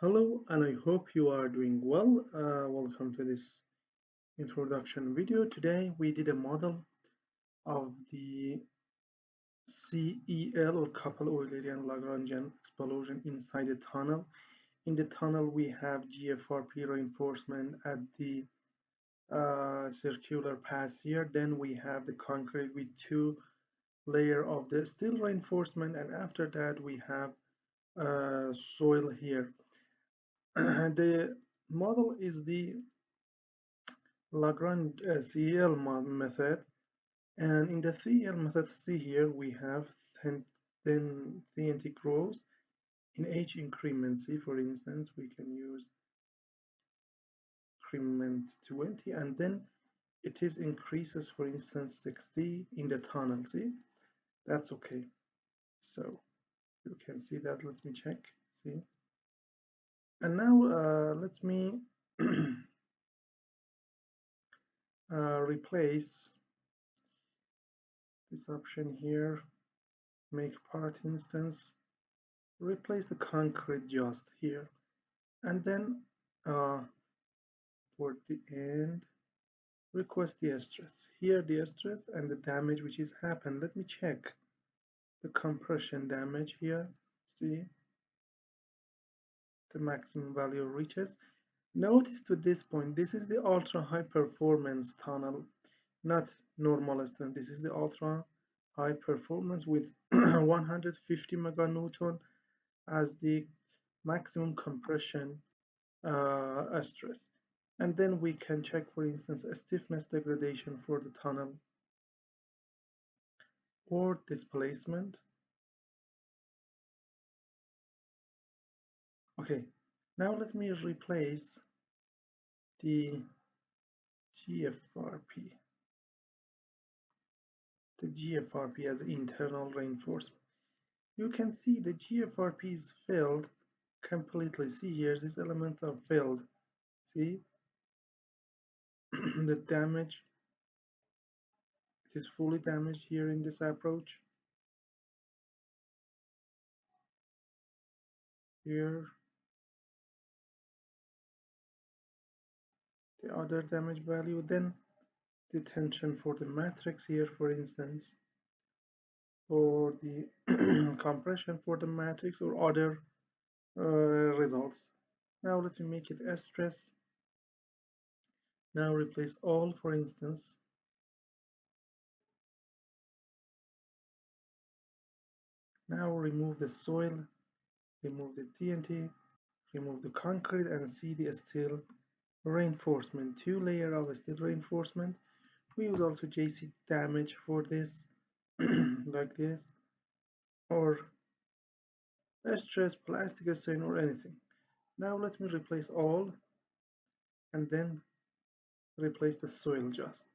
Hello, and I hope you are doing well. Welcome to this introduction video. Today we did a model of the CEL or couple Eulerian Lagrangian explosion inside a tunnel. In the tunnel we have GFRP reinforcement at the circular pass here. Then we have the concrete with two layer of the steel reinforcement, and after that we have soil here. The model is the Lagrange CEL method, and in the CEL method, see here we have then TNT grows in each increment. See, for instance, we can use increment 20, and then it is increases, for instance, 60 in the tunnel. See, that's okay. So you can see that. Let me check. See, and now let me replace this option here. Make part instance. Replace the concrete just here, and then for the end request the stress here, the stress and the damage which is happened. Let me check the compression damage here. See, the maximum value reaches. Notice to this point, this is the ultra high performance tunnel, not normal tunnel. This is the ultra high performance with 150 meganewton as the maximum compression stress. And then we can check, for instance, a stiffness degradation for the tunnel or displacement. Okay, now let me replace the GFRP, as internal reinforcement. You can see the GFRP is filled completely. See here, these elements are filled. See, the damage, it is fully damaged here in this approach. Here, the other damage value, then the tension for the matrix here, for instance, or the compression for the matrix or other results. Now let me make it stress. Now replace all, for instance. Now remove the soil, remove the TNT, remove the concrete, and see the steel reinforcement. Two layer of steel reinforcement. We use also JC damage for this, like this, or stress, plastic strain, or anything. Now let me replace all, and then replace the soil just.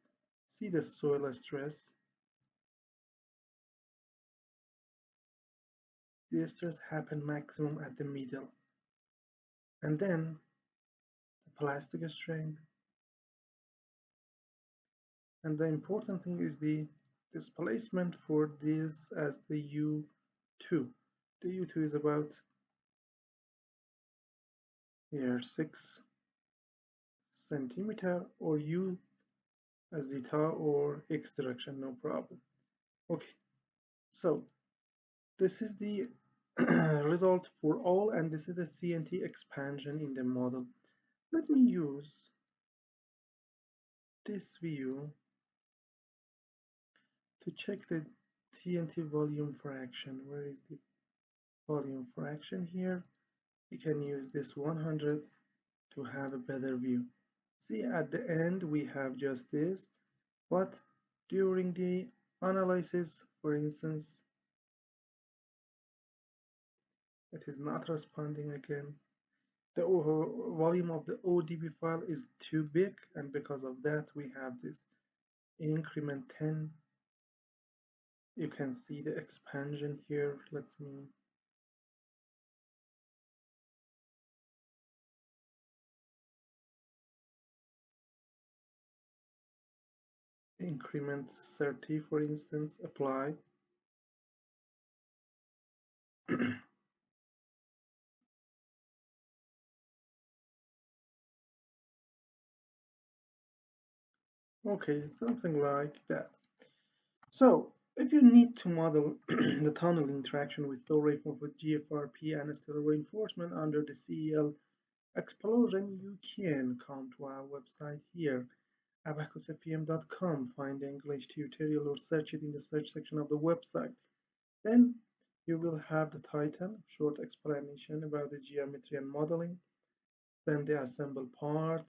See the soil stress. The stress happen maximum at the middle. And then the plastic strain. And the important thing is the displacement for this as the U2. The U2 is about here 6 centimeter, or U as zeta or X direction, no problem. Okay, so this is the result for all, and this is the TNT expansion in the model. Let me use this view to check the TNT volume fraction. Where is the volume fraction here? You can use this 100 to have a better view. See, at the end we have just this, but during the analysis, for instance, it is not responding again. The volume of the ODB file is too big, and because of that we have this. In increment 10, you can see the expansion here. Let me increment 30, for instance, apply. Okay, something like that. So if you need to model the tunnel interaction with flow waveform with GFRP and stellar reinforcement under the CEL explosion, you can come to our website here, abacusfem.com, find the English tutorial or search it in the search section of the website. Then you will have the title, short explanation about the geometry and modeling, then the assembled part,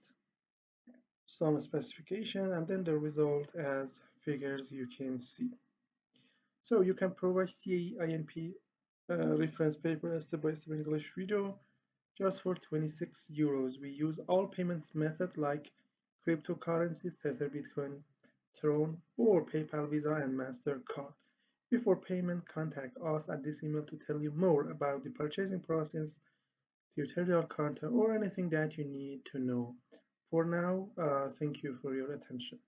some specification, and then the result as figures you can see. So you can provide CAE-INP reference paper step-by-step English video just for 26 euros. We use all payment methods like cryptocurrency, Tether, Bitcoin, Tron, or PayPal, Visa, and MasterCard. Before payment, contact us at this email to tell you more about the purchasing process, tutorial content, or anything that you need to know. For now, thank you for your attention.